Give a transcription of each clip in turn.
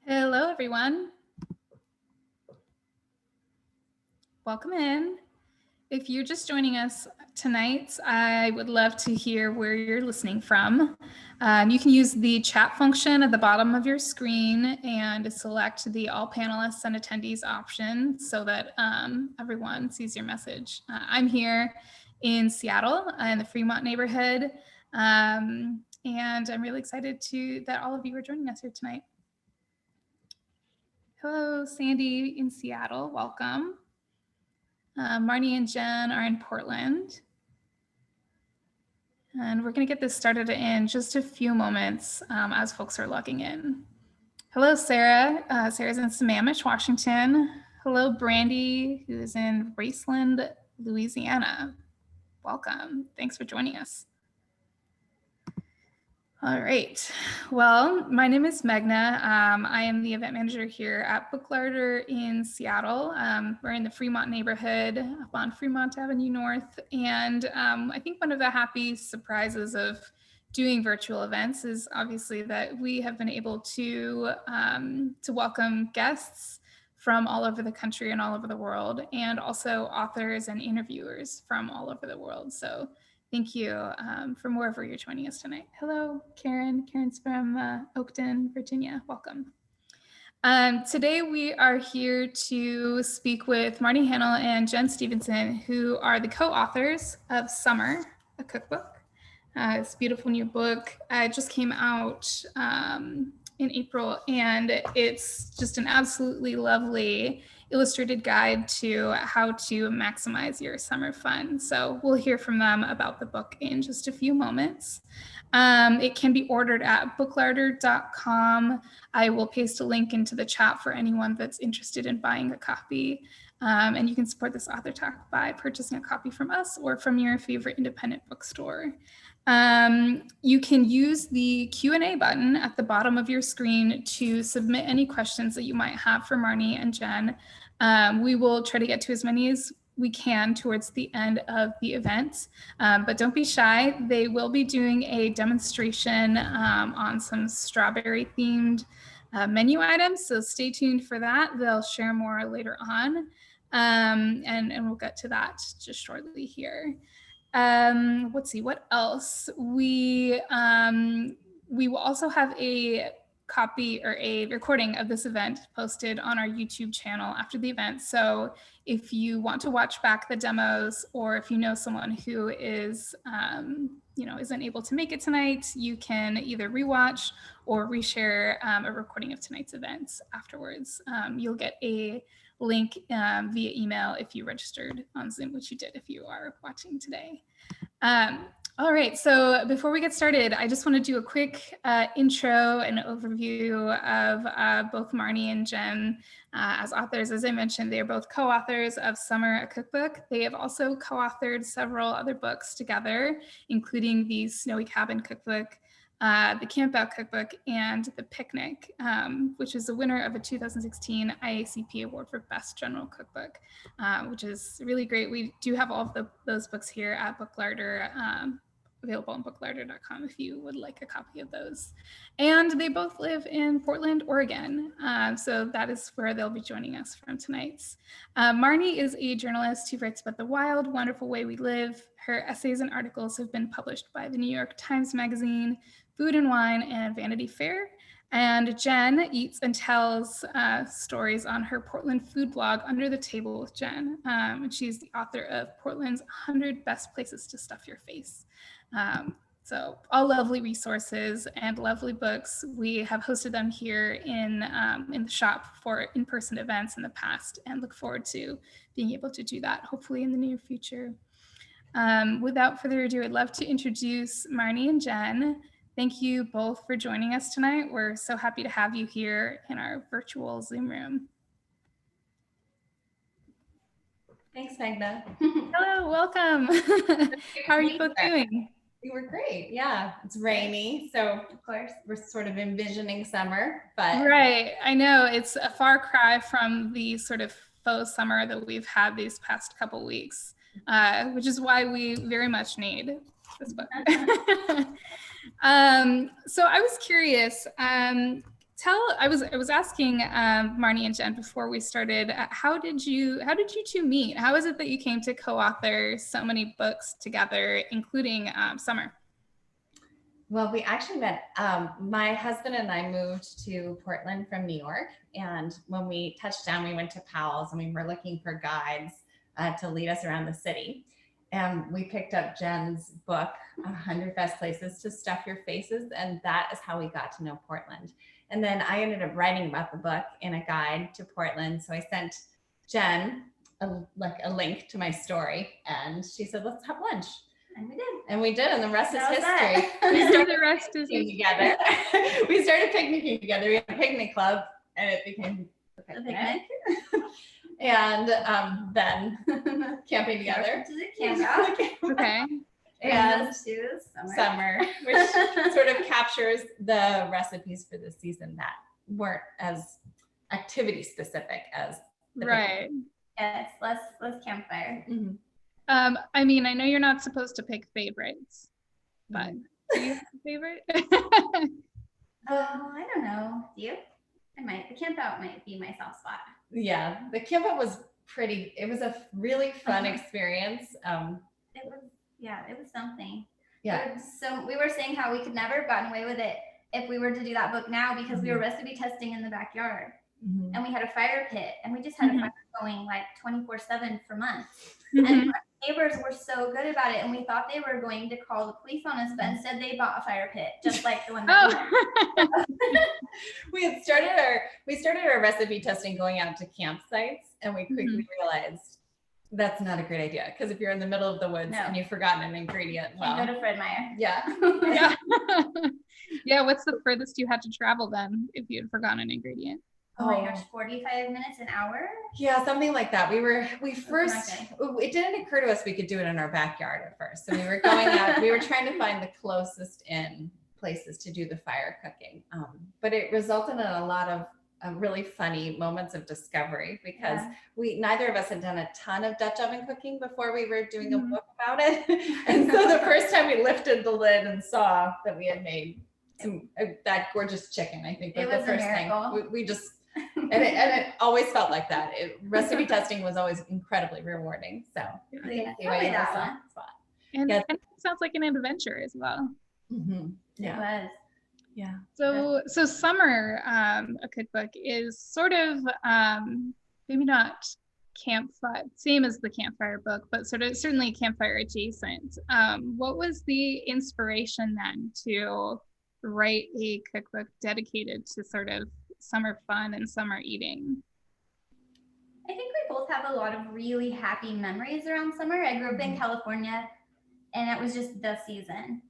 Hello, everyone. Welcome in. If you're just joining us tonight, I would love to hear where you're listening from. You can use the chat function at the bottom of your screen and select the all panelists and attendees option so that everyone sees your message. I'm here in Seattle in the Fremont neighborhood, and I'm really excited that all of you are joining us here tonight. Hello, Sandy in Seattle, welcome. Marnie and Jen are in Portland. And we're gonna get this started in just a few moments as folks are logging in. Hello, Sarah. Sarah's in Sammamish, Washington. Hello, Brandy, who is in Raceland, Louisiana. Welcome. Thanks for joining us. All right. Well, my name is Meghna. I am the event manager here at Book Larder in Seattle. We're in the Fremont neighborhood up on Fremont Avenue North. And I think one of the happy surprises of doing virtual events is obviously that we have been able to welcome guests from all over the country and all over the world, and also authors and interviewers from all over the world. So thank you from wherever you're joining us tonight. Hello, Karen. Karen's from Oakton, Virginia. Welcome. Today we are here to speak with Marnie Hanel and Jen Stevenson, who are the co-authors of Summer, a cookbook. This beautiful new book just came out in April, and it's just an absolutely lovely illustrated guide to how to maximize your summer fun. So we'll hear from them about the book in just a few moments. It can be ordered at booklarder.com. I will paste a link into the chat for anyone that's interested in buying a copy. And you can support this author talk by purchasing a copy from us or from your favorite independent bookstore. You can use the Q&A button at the bottom of your screen to submit any questions that you might have for Marnie and Jen. We will try to get to as many as we can towards the end of the event, but don't be shy. They will be doing a demonstration on some strawberry themed menu items, so stay tuned for that. They'll share more later on, and we'll get to that just shortly here. Let's see, what else? We will also have a copy or a recording of this event posted on our YouTube channel after the event. So if you want to watch back the demos, or if you know someone who is, isn't able to make it tonight, you can either rewatch or reshare a recording of tonight's events afterwards. You'll get a link via email if you registered on Zoom, which you did if you are watching today. All right, so before we get started, I just want to do a quick intro and overview of both Marnie and Jen as authors. As I mentioned, they are both co-authors of Summer, a Cookbook. They have also co-authored several other books together, including the Snowy Cabin Cookbook, the Camp Out Cookbook, and The Picnic, which is the winner of a 2016 IACP Award for Best General Cookbook, which is really great. We do have all of those books here at Book Larder, available on booklarder.com if you would like a copy of those. And they both live in Portland, Oregon. So that is where they'll be joining us from tonight. Marnie is a journalist who writes about the wild, wonderful way we live. Her essays and articles have been published by the New York Times Magazine, Food and Wine, and Vanity Fair. And Jen eats and tells stories on her Portland food blog, Under the Table with Jen. And she's the author of Portland's 100 Best Places to Stuff Your Face. So all lovely resources and lovely books. We have hosted them here in the shop for in-person events in the past, and look forward to being able to do that hopefully in the near future. Without further ado, I'd love to introduce Marnie and Jen. Thank you both for joining us tonight. We're so happy to have you here in our virtual Zoom room. Thanks, Meghna. Hello, welcome. How are you both doing? We were great. Yeah, it's rainy, so of course we're sort of envisioning summer, but right. I know it's a far cry from the sort of faux summer that we've had these past couple weeks, which is why we very much need this book. So I was curious, I was asking Marnie and Jen before we started, how did you two meet? How is it that you came to co-author so many books together, including Summer? Well, we actually met, my husband and I moved to Portland from New York. And when we touched down, we went to Powell's and we were looking for guides to lead us around the city. And we picked up Jen's book, 100 Best Places to Stuff Your Faces. And that is how we got to know Portland. And then I ended up writing about the book in a guide to Portland. So I sent Jen a link to my story and she said, let's have lunch. And we did, and the rest is history. We started the rest is together. We started picnicking together. We had a picnic club, and it became a picnic. And then camping together. Camp Out. Okay. And summer, which sort of captures the recipes for the season that weren't as activity specific as the right. Picnic. Yes, less campfire. Mm-hmm. I mean, I know you're not supposed to pick favorites, but do you have a favorite? I don't know. Do you? I might. The Camp Out might be my soft spot. Yeah, the Camp Out was pretty. It was a really fun experience. It was something. Yeah. So we were saying how we could never have gotten away with it if we were to do that book now because we were recipe testing in the backyard. Mm-hmm. And we had a fire pit and we just had a fire going like 24/7 for months. And our neighbors were so good about it and we thought they were going to call the police on us, but instead they bought a fire pit just like the one that we started our recipe testing going out to campsites and we quickly realized that's not a great idea because if you're in the middle of the woods and you've forgotten an ingredient, go to Fred Meyer. Yeah. Yeah, what's the furthest you had to travel then if you had forgotten an ingredient? Oh my gosh, 45 minutes, an hour? Yeah, something like that. It didn't occur to us we could do it in our backyard at first. So we were going out, we were trying to find the closest in places to do the fire cooking. But it resulted in a lot of really funny moments of discovery because neither of us had done a ton of Dutch oven cooking before we were doing a book about it. And so the first time we lifted the lid and saw that we had made that gorgeous chicken, I think was the first thing. We just, and it always felt like that. Recipe testing was always incredibly rewarding. So that one. And it sounds like an adventure as well. Mm-hmm. Yeah. It was. Yeah. So Summer, a cookbook, is sort of maybe not campfire, same as the campfire book, but certainly campfire adjacent. What was the inspiration then to write a cookbook dedicated to sort of summer fun and summer eating? I think we both have a lot of really happy memories around summer. I grew up in California and it was just the season.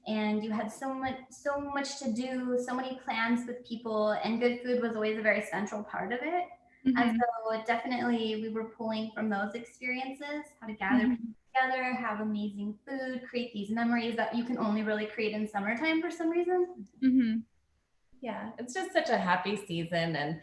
And you had so much to do, so many plans with people, and good food was always a very central part of it. And so definitely we were pulling from those experiences, how to gather people together, have amazing food, create these memories that you can only really create in summertime for some reason. Yeah, it's just such a happy season, and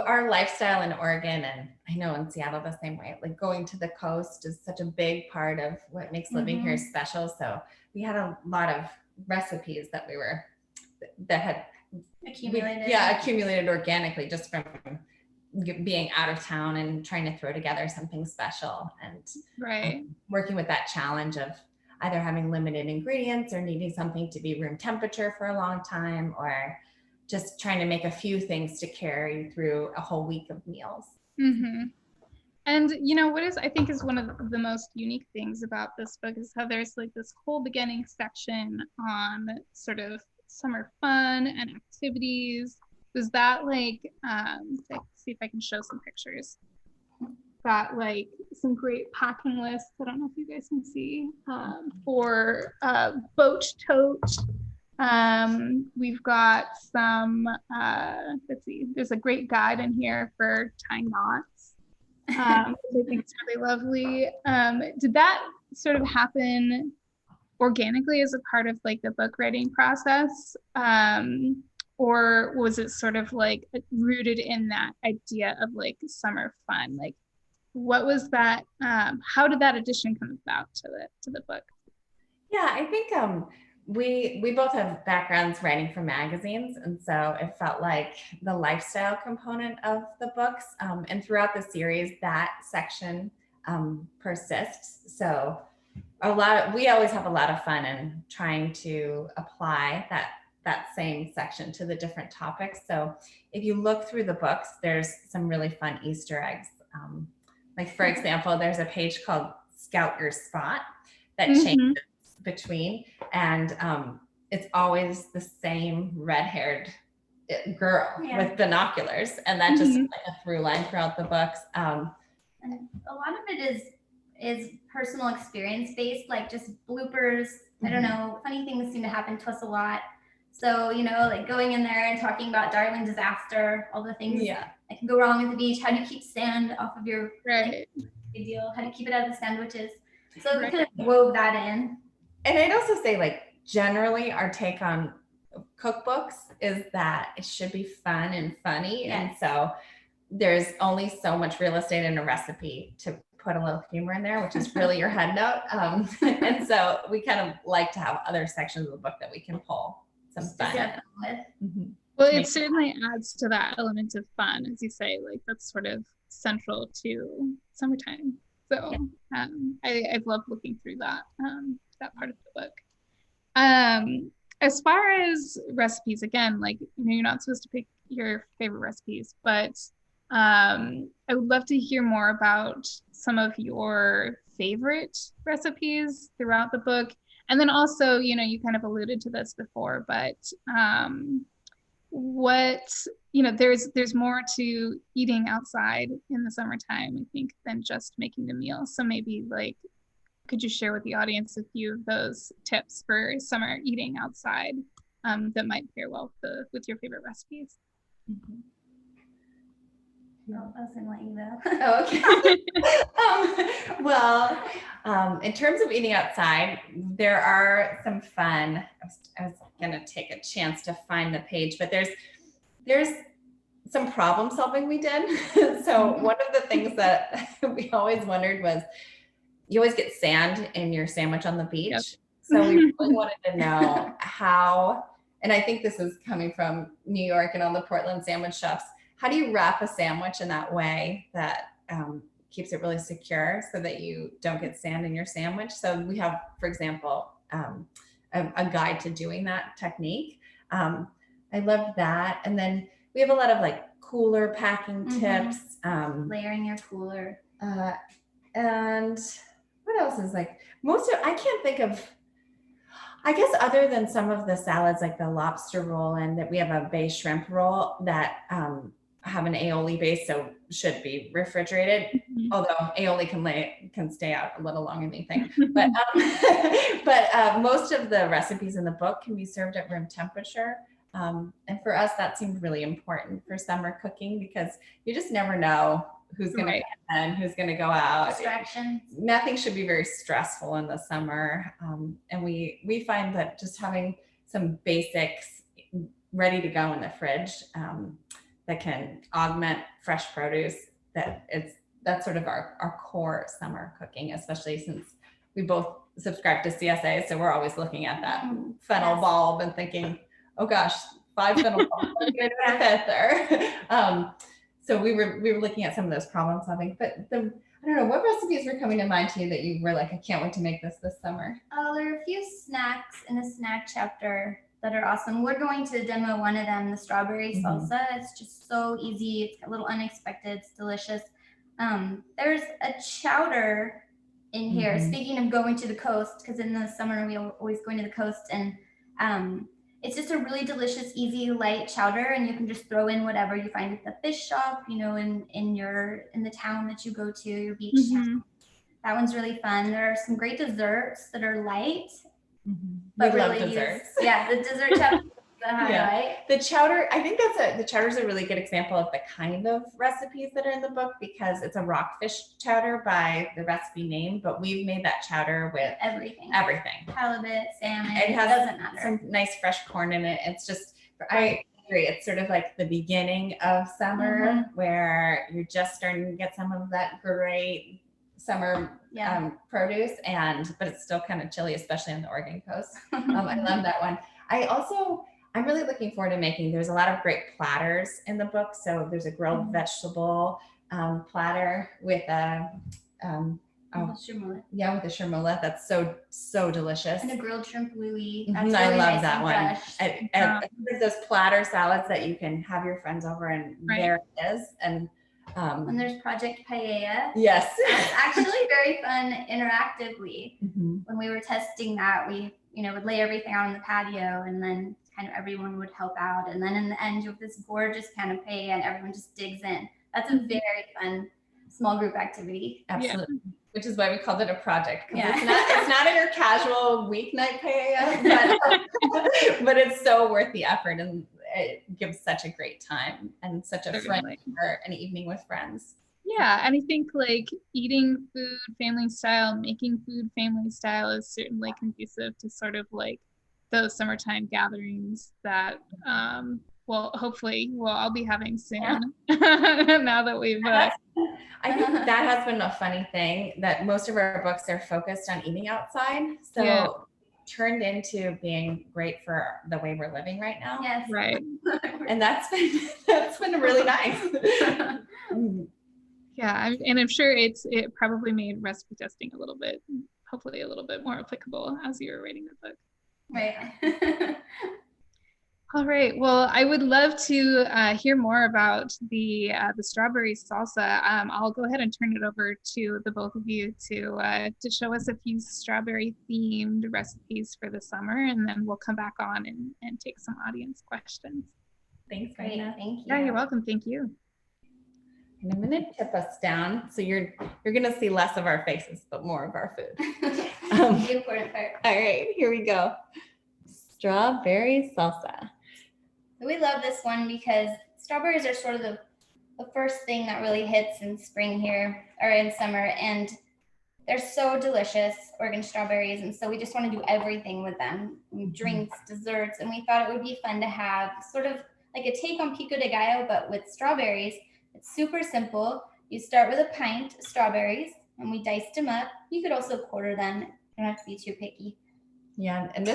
our lifestyle in Oregon, and I know in Seattle the same way, like going to the coast is such a big part of what makes living here special. So we had a lot of recipes that had accumulated organically just from being out of town and trying to throw together something special, and working with that challenge of either having limited ingredients or needing something to be room temperature for a long time, or just trying to make a few things to carry through a whole week of meals. And what I think is one of the most unique things about this book is how there's like this whole beginning section on sort of summer fun and activities. Was that like, let's see if I can show some pictures. Got like some great packing lists. I don't know if you guys can see, for boat tote. We've got some, let's see, there's a great guide in here for tying knots. Which I think is really lovely. Did that sort of happen organically as a part of like the book writing process? Or was it sort of like rooted in that idea of like summer fun? Like, what was that? How did that addition come about to the book? Yeah, I think we both have backgrounds writing for magazines, and so it felt like the lifestyle component of the books, and throughout the series that section persists. So we always have a lot of fun in trying to apply that same section to the different topics. So if you look through the books, there's some really fun Easter eggs. Like for example, there's a page called Scout Your Spot that changes between, and it's always the same red-haired girl with binoculars, and that just like a through line throughout the books. And a lot of it is personal experience based, like just bloopers. I don't know, funny things seem to happen to us a lot. So, like going in there and talking about Darling disaster, all the things that can go wrong at the beach. How do you keep sand off of your big deal? How do you keep it out of the sandwiches? So we kind of wove that in. And I'd also say, like, generally our take on cookbooks is that it should be fun and funny. And so there's only so much real estate in a recipe to put a little humor in there, which is really your head note. And so we kind of like to have other sections of the book that we can pull some fun with. Well, it certainly adds to that element of fun, as you say, like that's sort of central to summertime. So I've loved looking through that part of the book. As far as recipes, again, like you're not supposed to pick your favorite recipes, but I would love to hear more about some of your favorite recipes throughout the book. And then also, you kind of alluded to this before, but there's more to eating outside in the summertime, I think, than just making the meal. So maybe could you share with the audience a few of those tips for summer eating outside that might pair well with your favorite recipes? No, I was gonna let you know. Okay. In terms of eating outside, there are some fun. I was gonna take a chance to find the page, but there's some problem solving we did. So one of the things that we always wondered was, you always get sand in your sandwich on the beach. Yep. So we really wanted to know how, and I think this is coming from New York and all the Portland sandwich shops. How do you wrap a sandwich in that way that keeps it really secure so that you don't get sand in your sandwich? So we have, for example, a guide to doing that technique. I love that. And then we have a lot of like cooler packing tips. Layering your cooler. And what else is like I can't think of, I guess other than some of the salads, like the lobster roll, and that we have a bay shrimp roll that have an aioli base, so should be refrigerated. Although aioli can stay out a little longer than you think. But most of the recipes in the book can be served at room temperature. And for us, that seemed really important for summer cooking, because you just never know who's going to come in, who's going to go out. Distractions. Nothing should be very stressful in the summer. And we find that just having some basics ready to go in the fridge that can augment fresh produce, that's sort of our core summer cooking, especially since we both subscribe to CSA. So we're always looking at that fennel bulb and thinking, oh gosh, 5 fennel bulbs, I'm going to fit there. So we were looking at some of those problem solving, but I don't know, what recipes were coming to mind to you that you were like, I can't wait to make this summer? There are a few snacks in the snack chapter that are awesome. We're going to demo one of them, the strawberry salsa. It's just so easy. It's a little unexpected. It's delicious. There's a chowder in here. Speaking of going to the coast, because in the summer we always going to the coast, and it's just a really delicious, easy, light chowder, and you can just throw in whatever you find at the fish shop, in the town that you go to, your beach town. That one's really fun. There are some great desserts that are light. But we love desserts. The dessert chapter is the highlight. The chowder, I think the chowder is a really good example of the kind of recipes that are in the book, because it's a rockfish chowder by the recipe name, but we've made that chowder with everything. Halibut, salmon, it doesn't matter. Some nice fresh corn in it. It's just, I agree. It's sort of like the beginning of summer where you're just starting to get some of that great summer produce, but it's still kind of chilly, especially on the Oregon coast. I love that one. I'm really looking forward to there's a lot of great platters in the book. So there's a grilled vegetable platter with a Chermoula. Yeah, with the chermoula. That's so delicious. And a grilled shrimp louis. I Really love nice that one. and There's those platter salads that you can have your friends over, and there it is. And there's Project Paella. Yes. It's actually very fun interactively. Mm-hmm. When we were testing that, we would lay everything out on the patio, and then kind of everyone would help out. And then in the end, you have this gorgeous pan of paella, and everyone just digs in. That's a very fun small group activity. Absolutely. Yeah. Which is why we called it a project. Yeah. It's not your casual weeknight paella, but it's so worth the effort, and it gives such a great time and such a friendly for an evening with friends. Yeah, and I think like eating food family style, making food family style is certainly conducive to sort of like those summertime gatherings that hopefully we'll all be having soon. Now that we've I think that has been a funny thing, that most of our books are focused on eating outside. So turned into being great for the way we're living right now. Yes. Right. And that's been really nice. Yeah, and I'm sure it probably made recipe testing hopefully a little bit more applicable as you were writing the book. Right. All right. Well, I would love to hear more about the strawberry salsa. I'll go ahead and turn it over to the both of you to show us a few strawberry themed recipes for the summer, and then we'll come back on and take some audience questions. Thanks, Great. Marina. Thank you. Yeah, you're welcome. Thank you. And I'm going to tip us down, so you're going to see less of our faces, but more of our food. The important part. All right, here we go. Strawberry salsa. We love this one because strawberries are sort of the first thing that really hits in spring here, or in summer, and they're so delicious, Oregon strawberries, and so we just want to do everything with them, drinks, desserts, and we thought it would be fun to have sort of like a take on pico de gallo, but with strawberries. It's super simple. You start with a pint of strawberries, and we diced them up. You could also quarter them. You don't have to be too picky. Yeah, and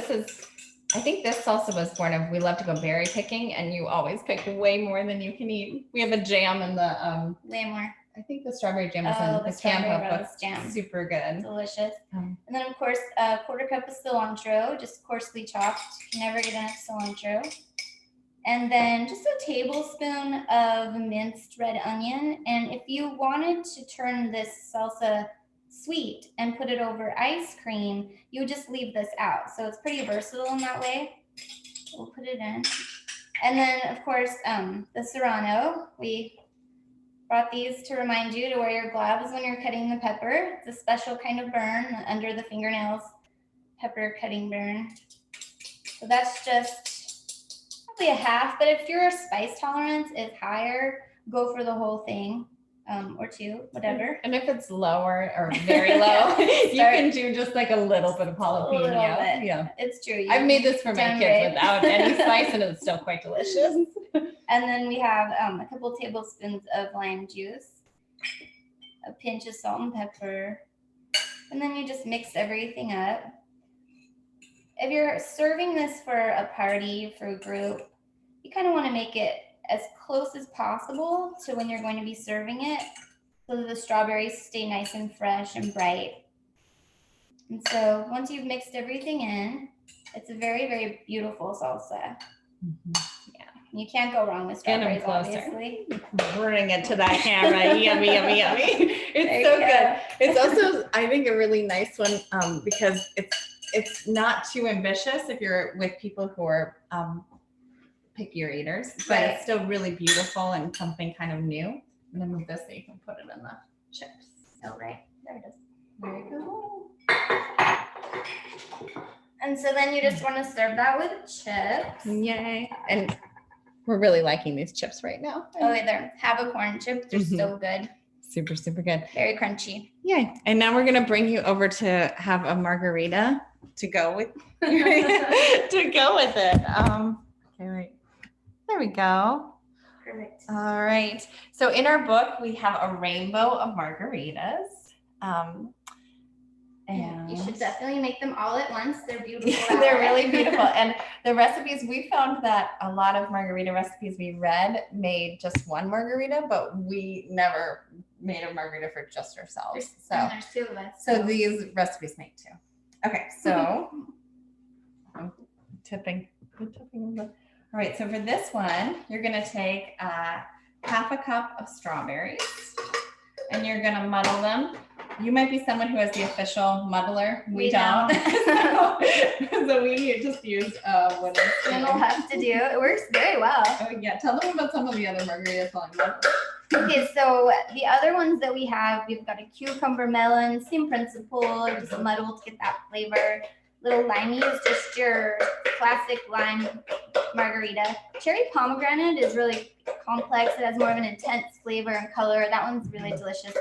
I think this salsa was born of, we love to go berry picking, and you always pick way more than you can eat. We have a jam in the way more. I think the strawberry jam is in the Camp Out Cookbook. Jam. Super good. Delicious. And then of course, a quarter cup of cilantro, just coarsely chopped. You can never get enough cilantro. And then just a tablespoon of minced red onion. And if you wanted to turn this salsa sweet and put it over ice cream, you would just leave this out. So it's pretty versatile in that way. We'll put it in. And then of course, the Serrano, we brought these to remind you to wear your gloves when you're cutting the pepper. It's a special kind of burn under the fingernails, pepper cutting burn. So that's just probably a half, but if your spice tolerance is higher, go for the whole thing. Or two, whatever. And if it's lower or very low, you can do just like a little bit of jalapeno. Yeah, it's true. I've made this for my kids without any spice, and it's still quite delicious. And then we have a couple tablespoons of lime juice, a pinch of salt and pepper, and then you just mix everything up. If you're serving this for a party, for a group, you kind of want to make it as close as possible to when you're going to be serving it, so that the strawberries stay nice and fresh and bright. And so once you've mixed everything in, it's a very, very beautiful salsa. Mm-hmm. Yeah, you can't go wrong with strawberries, obviously. Bring it to that camera. Yummy, yummy, yummy. It's so good. It's also, I think, a really nice one because it's not too ambitious if you're with people who are pickier eaters, but it's still really beautiful and something kind of new. And then move this so you can put it in the chips. Oh, right. There it is. There you go. And so then you just want to serve that with chips. Yay. And we're really liking these chips right now. Oh, they're Corn chips. They're so good. Super, super good. Very crunchy. Yay. And now we're going to bring you over to have a margarita to go with, it. Okay, right. There we go. Perfect. All right. So in our book, we have a rainbow of margaritas. And you should definitely make them all at once. They're beautiful. they're really beautiful. And the recipes, we found that a lot of margarita recipes we read made just one margarita, but we never made a margarita for just ourselves. And there's two of us. So these recipes make two. Okay, so I'm tipping. All right, so for this one, you're gonna take half a cup of strawberries and you're gonna muddle them. You might be someone who has the official muddler. We don't. So we just use what is and we'll have to do. It works very well. Oh yeah, tell them about some of the other margaritas on that. Okay, so the other ones that we have, we've got a cucumber melon, same principle, just muddle to get that flavor. Little limey is just your classic lime margarita. Cherry pomegranate is really complex. It has more of an intense flavor and color. That one's really delicious.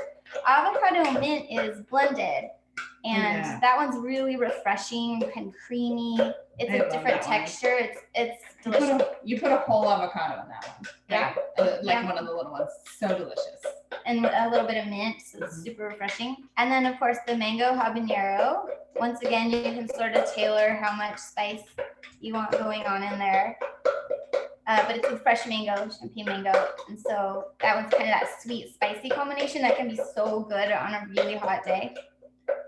Avocado mint is blended, and that one's really refreshing and creamy. It's a different texture. It's delicious. You put a whole avocado in that one. Yeah. Like one of the little ones. So delicious. And a little bit of mint, so it's super refreshing. And then of course the mango habanero. Once again, you can sort of tailor how much spice you want going on in there. But it's with fresh mango, champagne mango. And so that one's kind of that sweet, spicy combination that can be so good on a really hot day.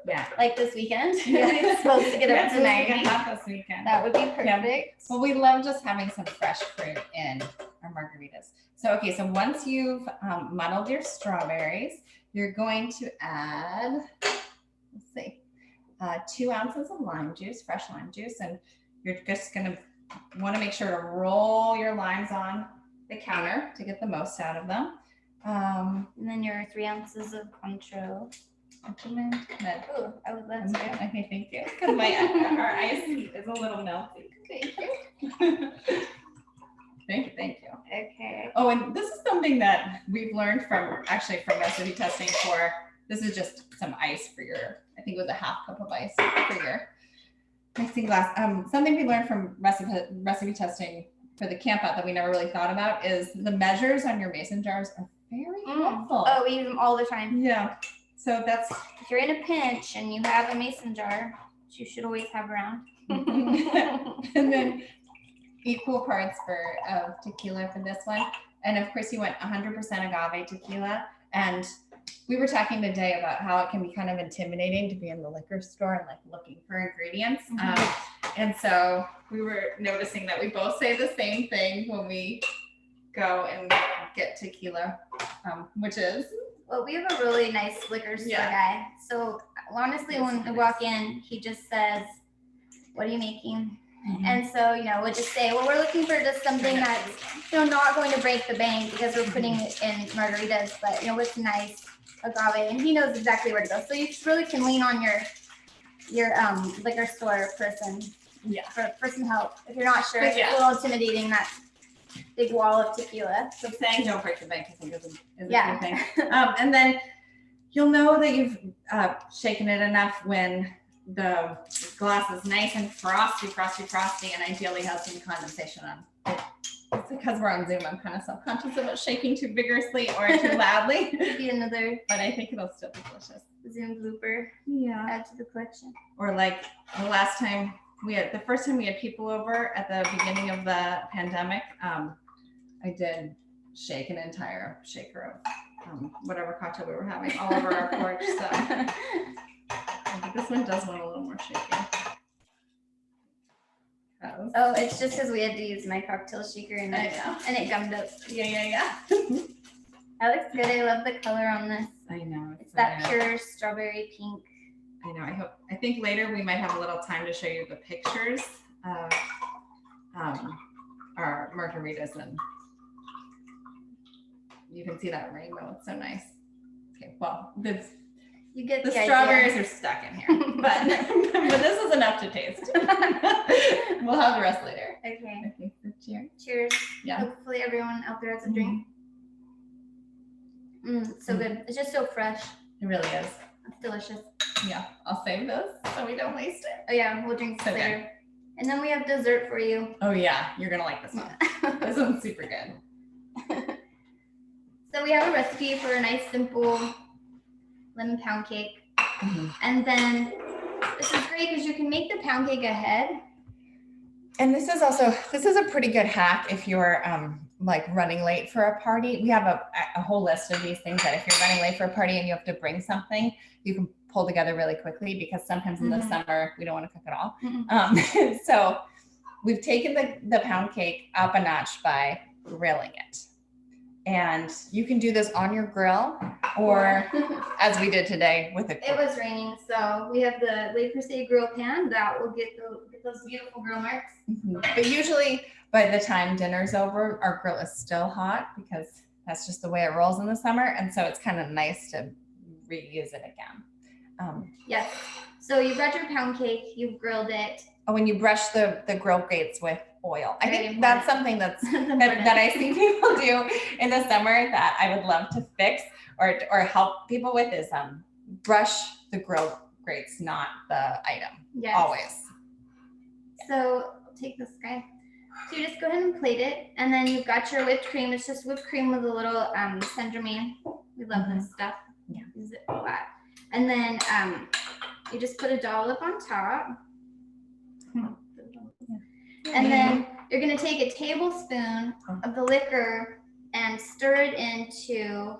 Yeah. Like this weekend. It's supposed to get up to 90. This weekend. That would be perfect. Yeah. Well, we love just having some fresh fruit in our margaritas. So, okay, so once you've muddled your strawberries, you're going to add, let's see, 2 ounces of lime juice, fresh lime juice, and you're just gonna want to make sure to roll your limes on the counter to get the most out of them. And then your 3 ounces of Cointreau. Oh, I would love to. Okay, thank you. Because our ice is a little melty. Thank you. Thank you. Okay. Oh, and this is something that we've learned from recipe testing for, this is just some ice for your, I think it was a half cup of ice for your mixing glass. Something we learned from recipe testing for the Camp Out that we never really thought about is the measures on your mason jars are very helpful. Oh, we use them all the time. Yeah. So that's. If you're in a pinch and you have a mason jar, which you should always have around. And then equal parts of tequila for this one. And of course you went 100% agave tequila. And we were talking today about how it can be kind of intimidating to be in the liquor store and like looking for ingredients. And so we were noticing that we both say the same thing when we go and get tequila, which is? Well, we have a really nice liquor store guy. So honestly, when we walk in, he just says, "What are you making?" And so, we'll just say, well, we're looking for just something that's, not going to break the bank because we're putting it in margaritas, but, with nice agave, and he knows exactly where to go. So you really can lean on your liquor store person for some help. If you're not sure, it's a little intimidating, that big wall of tequila. So saying don't break the bank, I think is a good thing. And then you'll know that you've shaken it enough when the glass is nice and frosty, and ideally has some condensation on it. It's because we're on Zoom, I'm kind of self-conscious about shaking too vigorously or too loudly. Maybe another, but I think it'll still be delicious. Zoom blooper. Yeah. Add to the collection. Or like the first time we had people over at the beginning of the pandemic, I did shake an entire shaker of whatever cocktail we were having all over our porch. So. This one does want a little more shaking. Oh, it's just because we had to use my cocktail shaker and it gummed up. Yeah. That looks good. I love the color on this. I know. It's that pure strawberry pink. I know. I think later we might have a little time to show you the pictures of our margaritas, and you can see that rainbow. It's so nice. Okay, well, you get the strawberries are stuck in here, but this is enough to taste. We'll have the rest later. Okay. Cheers. Cheers. Yeah. Hopefully everyone out there has a drink. It's so good. It's just so fresh. It really is. It's delicious. Yeah. I'll save this so we don't waste it. Oh yeah, we'll drink this later. And then we have dessert for you. Oh yeah, you're gonna like this one. This one's super good. So we have a recipe for a nice, simple lemon pound cake. And then this is great because you can make the pound cake ahead. And this is a pretty good hack if you're like running late for a party. We have a whole list of these things that if you're running late for a party and you have to bring something, you can pull together really quickly, because sometimes in the summer we don't want to cook at all. So we've taken the pound cake up a notch by grilling it. And you can do this on your grill, or as we did today with It was raining, so we have the Le Creuset grill pan that will get those beautiful grill marks. But usually by the time dinner's over, our grill is still hot, because that's just the way it rolls in the summer. And so it's kind of nice to reuse it again. Yes. So you got your pound cake, you've grilled it. Oh, and you brush the grill grates with oil. I think that's something that I see people do in the summer that I would love to fix or help people with is brush the grill grates, not the item. Yes. Always. So I'll take this guy. So you just go ahead and plate it, and then you've got your whipped cream. It's just whipped cream with a little Saint-Germain. We love this stuff. Yeah. Use it a lot. And then you just put a dollop on top. And then you're going to take a tablespoon of the liquor and stir it into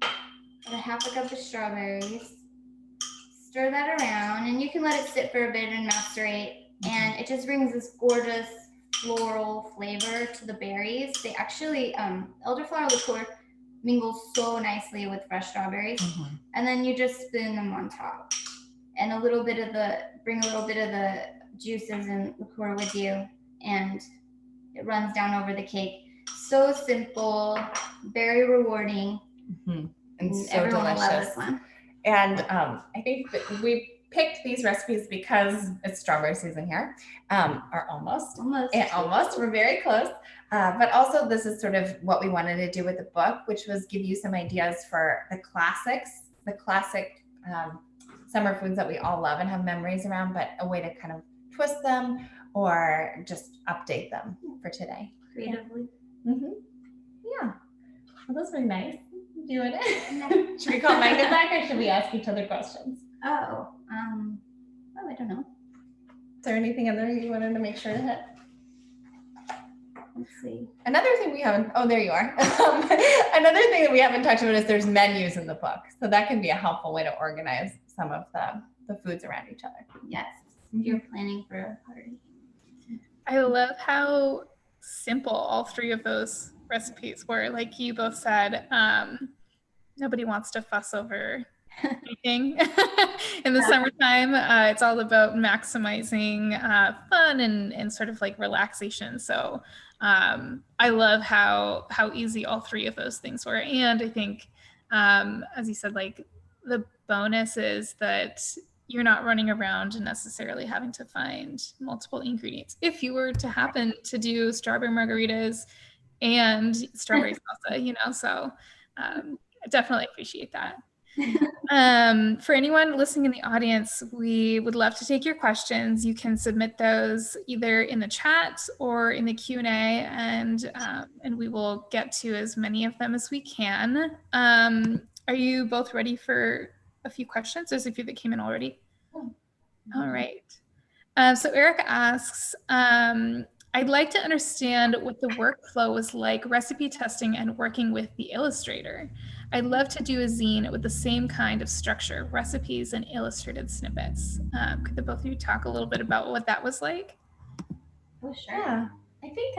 a half a cup of strawberries. Stir that around, and you can let it sit for a bit and macerate. And it just brings this gorgeous floral flavor to the berries. They actually, elderflower liqueur mingles so nicely with fresh strawberries. And then you just spoon them on top. And bring a little bit of the juices and liqueur with you, and it runs down over the cake. So simple, very rewarding, and so everyone delicious. will love this one. And I think that we picked these recipes because it's strawberry season here, or almost. We're very close. But also this is sort of what we wanted to do with the book, which was give you some ideas for the classic summer foods that we all love and have memories around, but a way to kind of twist them or just update them for today. Creatively. Yeah. Well, those were nice. Doing it. Should we call Magda back, or should we ask each other questions? I don't know. Is there anything other you wanted to make sure to hit? Let's see. Another thing we haven't, there you are. Another thing that we haven't talked about is there's menus in the book. So that can be a helpful way to organize some of the foods around each other. Yes. You're planning for a party. I love how simple all three of those recipes were. Like you both said, nobody wants to fuss over anything in the summertime. It's all about maximizing fun and sort of like relaxation. So I love how easy all three of those things were. And I think, as you said, like the bonus is that you're not running around and necessarily having to find multiple ingredients. If you were to happen to do strawberry margaritas and strawberry salsa, so I definitely appreciate that. For anyone listening in the audience, we would love to take your questions. You can submit those either in the chat or in the Q&A, and we will get to as many of them as we can. Are you both ready for a few questions? There's a few that came in already. All right. So Erica asks, I'd like to understand what the workflow was like recipe testing and working with the illustrator. I'd love to do a zine with the same kind of structure, recipes and illustrated snippets. Could the both of you talk a little bit about what that was like? Oh, sure. Yeah, I think,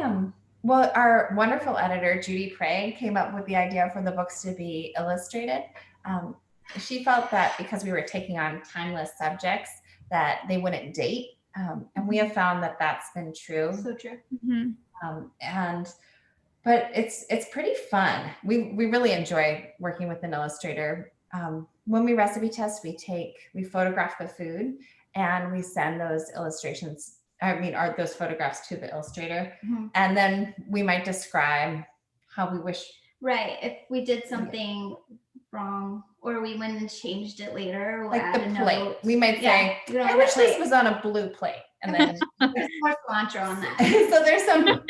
well, our wonderful editor, Judy Prey, came up with the idea for the books to be illustrated. She felt that because we were taking on timeless subjects, that they wouldn't date. And we have found that that's been true. So true. But it's pretty fun. We really enjoy working with an illustrator. When we recipe test, we photograph the food and we send those illustrations, those photographs to the illustrator. And then we might describe how we wish. Right. If we did something wrong, or we went and changed it later, we'll like add the a plate. note. We might say, I wish this was on a blue plate. And then there's more cilantro on that. So there's some,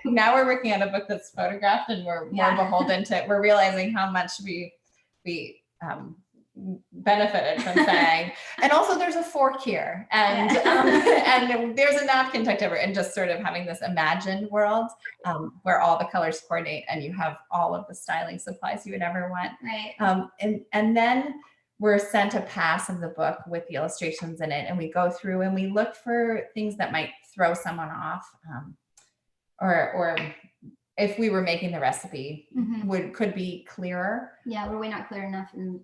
now we're working on a book that's photographed and we're more beholden to it. We're realizing how much we we benefited from saying. And also there's a fork here, and and there's a napkin tucked over, and just sort of having this imagined world where all the colors coordinate and you have all of the styling supplies you would ever want. Right. And then we're sent a pass of the book with the illustrations in it, and we go through and we look for things that might throw someone off, or if we were making the recipe, could be clearer. Yeah, were we not clear enough in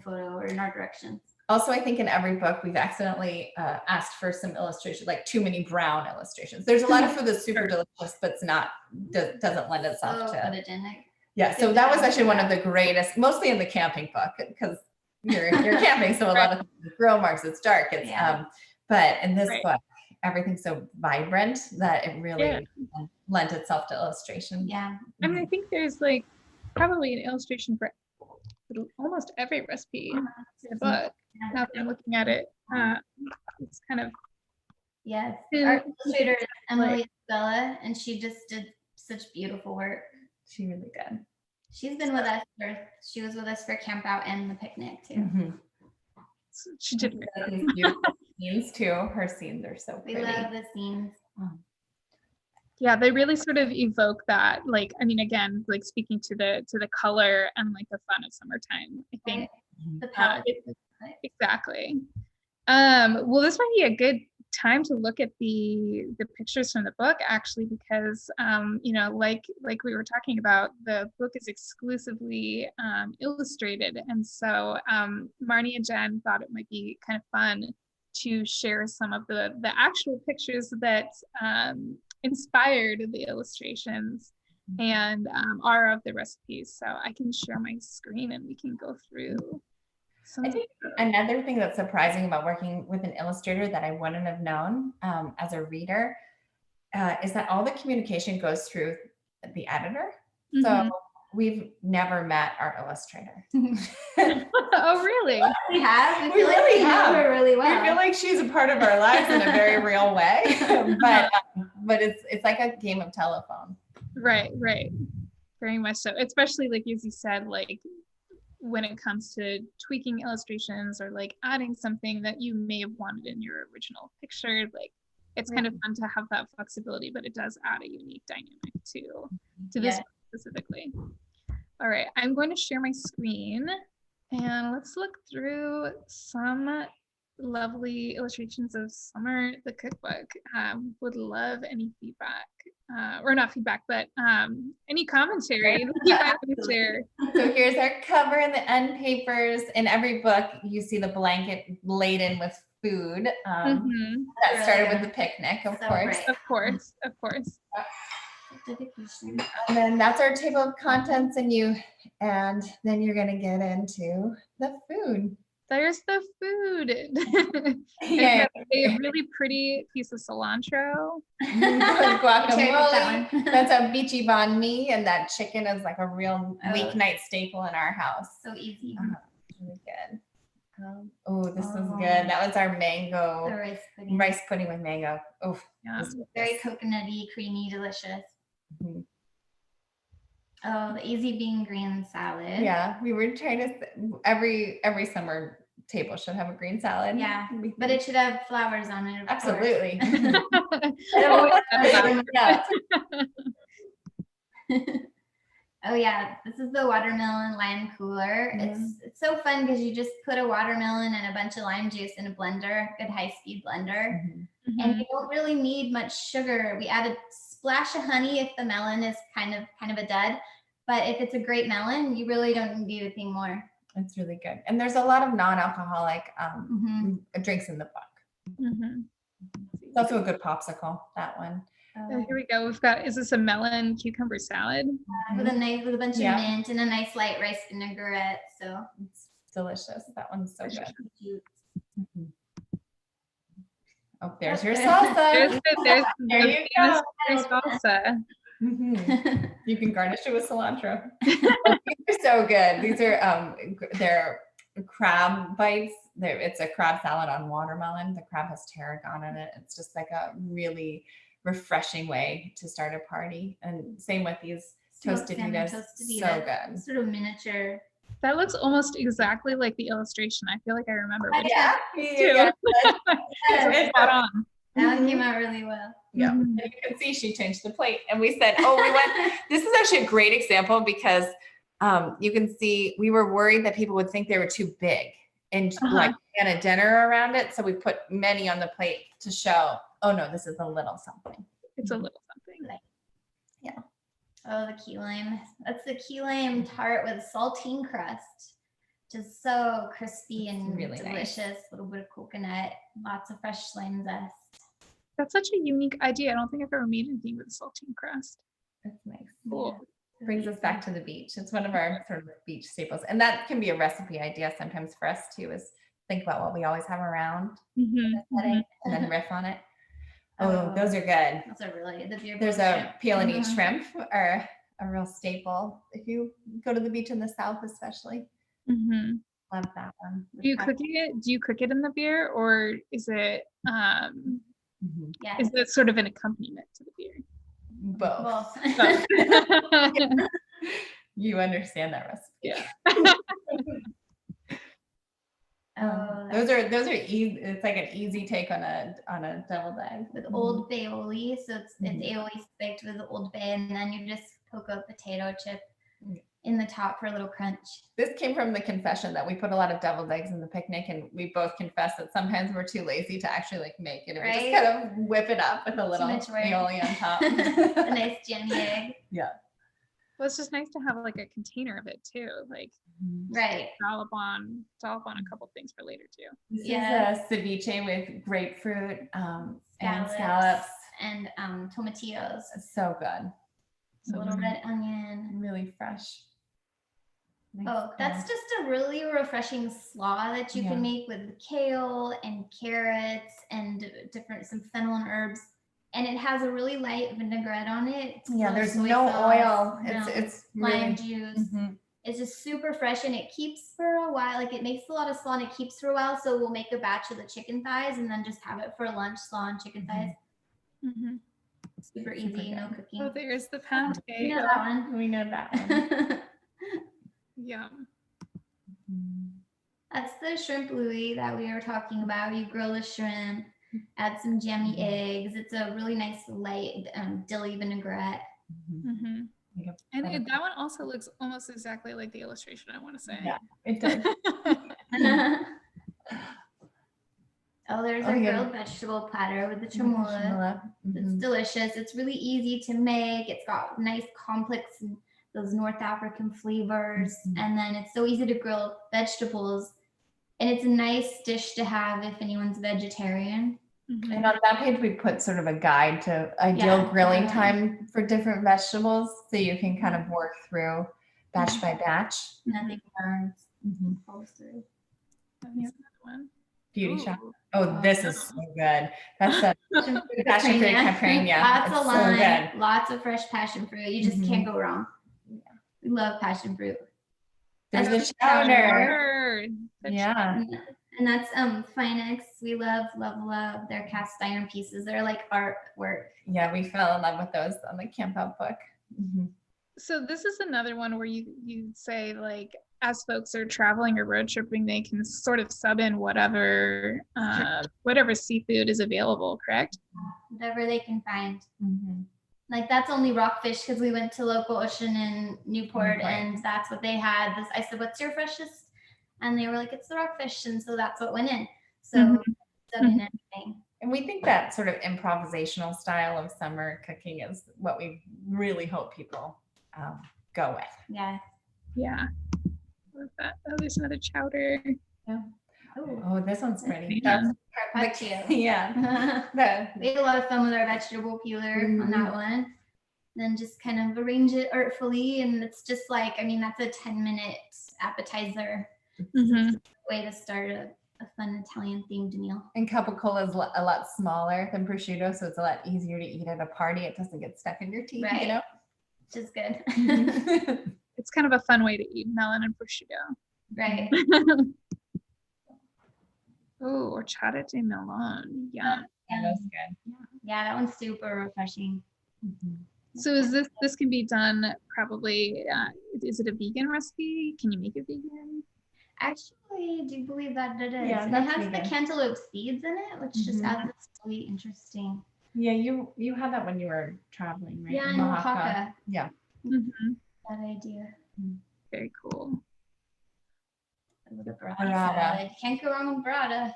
photo or in our directions? Also, I think in every book we've accidentally asked for some illustration, like too many brown illustrations. There's a lot of food that's super delicious, but doesn't lend itself to photogenic. Yeah, so that was actually one of the greatest, mostly in the camping book, because you're camping, so a lot of grill marks, it's dark, it's but in this book, everything's so vibrant that it really lent itself to illustration. Yeah. I mean, I think there's like probably an illustration for almost every recipe in the book. Now that I'm looking at it, it's kind of our illustrator is Emily Stella, and she just did such beautiful work. She really did. She's been with us she was with us for Camp Out and the picnic too. Mm-hmm. She did these beautiful scenes too. Her scenes are so pretty. We love the scenes. Yeah, they really sort of evoke that, like, I mean, again, like speaking to the color and like the fun of summertime, I think. The palette. Exactly. Well, this might be a good time to look at the pictures from the book, actually, because you know, like we were talking about, the book is exclusively illustrated, and so Marnie and Jen thought it might be kind of fun to share some of the actual pictures that inspired the illustrations and are of the recipes. So I can share my screen and we can go through some. I think another thing that's surprising about working with an illustrator that I wouldn't have known as a reader is that all the communication goes through the editor. So we've never met our illustrator. Oh, really? We have. We really have. Know her really well. We feel like she's a part of our lives in a very real way, but it's like a game of telephone. Right. Very much so. Especially like, as you said, like when it comes to tweaking illustrations or like adding something that you may have wanted in your original picture, like it's kind of fun to have that flexibility, but it does add a unique dynamic to this specifically. All right, I'm going to share my screen and let's look through some lovely illustrations of Summer the Cookbook. Would love any feedback, or not feedback, but any commentary that you might want to share. So here's our cover and the end papers. In every book, you see the blanket laden with food. That started with the picnic, of course. Right. Of course. Dedication. And then that's our table of contents, and then you're gonna get into the food. There's the food. A really pretty piece of cilantro. Guacamole. That's a beachy banh mi, and that chicken is like a real weeknight staple in our house. So easy. Really good. This is good. That was our mango rice pudding with mango. Oh, yeah. Very coconutty, creamy, delicious. Oh, the easy bean green salad. Yeah, we were trying to every summer table should have a green salad. Yeah, but it should have flowers on it. Absolutely. Oh yeah, this is the watermelon lime cooler. It's so fun because you just put a watermelon and a bunch of lime juice in a blender, good high-speed blender, and you don't really need much sugar. We add a splash of honey if the melon is kind of a dud, but if it's a great melon, you really don't need anything more. It's really good, and there's a lot of non-alcoholic drinks in the book. It's also a good popsicle. That one. Here we go. We've got, is this a melon cucumber salad? With a bunch of mint and a nice light rice vinaigrette. So it's delicious. That one's so good. Oh, there's your salsa. There you go. Salsa. You can garnish it with cilantro. These are so good. These are they're crab bites. It's a crab salad on watermelon. The crab has tarragon in it. It's just like a really refreshing way to start a party. And same with these tostaditas. So good. Sort of miniature That looks almost exactly like the illustration. I feel like I remember which Yeah. too. It's spot on. That one came out really well. Yeah. And you can see she changed the plate. And we said, oh, we went, this is actually a great example because you can see we were worried that people would think they were too big and like plan a dinner around it. So we put many on the plate to show, oh no, this is a little something. It's a little something. Yeah. Oh, the key lime. That's the key lime tart with saltine crust. Just so crispy and really delicious. nice. A little bit of coconut, lots of fresh lime zest. That's such a unique idea. I don't think I've ever made anything with saltine crust. That's nice. Cool. Brings us back to the beach. It's one of our sort of beach staples. And that can be a recipe idea sometimes for us too, is think about what we always have around and then riff on it. Oh, those are good. Those are really the beer. There's a peel and eat shrimp are a real staple. If you go to the beach in the South, especially. Love that one. Do you cook it? Do you cook it in the beer, or is it is it sort of an accompaniment to the beer? Both. You understand that recipe. Yeah. Those are easy. It's like an easy take on a deviled egg with Old Bay aioli. So it's aioli baked with Old Bay, and then you just poke a potato chip in the top for a little crunch. This came from the confession that we put a lot of deviled eggs in the picnic, and we both confess that sometimes we're too lazy to actually like make it. And we just kind of whip it up with a little aioli on top. A nice jammy egg. Yeah. Well, it's just nice to have like a container of it too, like dollop on a couple things for later too. This is a ceviche with grapefruit and scallops and tomatillos. It's so good. A little red onion. Really fresh. Oh, that's just a really refreshing slaw that you can make with kale and carrots and some fennel and herbs. And it has a really light vinaigrette on it. There's no oil. No, It's lime juice. It's just super fresh, and it keeps for a while. Like, it makes a lot of slaw and it keeps for a while. So we'll make a batch of the chicken thighs and then just have it for lunch, slaw and chicken thighs. Super easy, no cooking. Oh, there's the pound cake. We know that one. We know that one. Yum. That's the shrimp louis that we were talking about. You grill the shrimp, add some jammy eggs. It's a really nice light dilly vinaigrette. And that one also looks almost exactly like the illustration, I want to say. Yeah, it does. Oh, there's our grilled vegetable platter with the tremolo. It's delicious. It's really easy to make. It's got nice complex those North African flavors, and then it's so easy to grill vegetables. And it's a nice dish to have if anyone's vegetarian. And on that page, we put sort of a guide to ideal grilling time for different vegetables, so you can kind of work through batch by batch. Nothing burns. Falls through. That's another one. Beauty shop. Oh, this is so good. That's a passion fruit caprina. Lots of lime, so good. lots of fresh passion fruit. You just can't go wrong. We love passion fruit. There's the chowder. Yeah. And that's Finex. We love their cast iron pieces. They're like artwork. Yeah, we fell in love with those on the Camp Out book. So this is another one where you say, like, as folks are traveling or road tripping, they can sort of sub in whatever seafood is available, correct? Whatever they can find. Like, that's only rockfish because we went to Local Ocean in Newport and that's what they had. I said, what's your freshest? And they were like, it's the rockfish. And so that's what went in. So sub in anything. And we think that sort of improvisational style of summer cooking is what we really hope people go with. Yeah. Yeah. Love that. Oh, there's another chowder. Yeah. Oh, this one's pretty. Carpaccio. Yeah. We had a lot of fun with our vegetable peeler on that one. Then just kind of arrange it artfully. And it's just like, I mean, that's a 10-minute appetizer. Way to start a fun Italian themed meal. And capicola is a lot smaller than prosciutto, so it's a lot easier to eat at a party. It doesn't get stuck in your teeth, you know? Which is good. It's kind of a fun way to eat melon and prosciutto. Right. Oh, or chowder de melon. Yeah. That was good. Yeah, that one's super refreshing. So is this can be done probably, is it a vegan recipe? Can you make it vegan? Actually, I do believe that it is. Yeah, and it that's has vegan. the cantaloupe seeds in it, which just Mhm. adds this really interesting. Yeah, you had that when you were traveling, right? Yeah, in Oaxaca. Yeah. Mhm. That idea. Very cool. With a burrata Burrata. salad. Can't go wrong with burrata.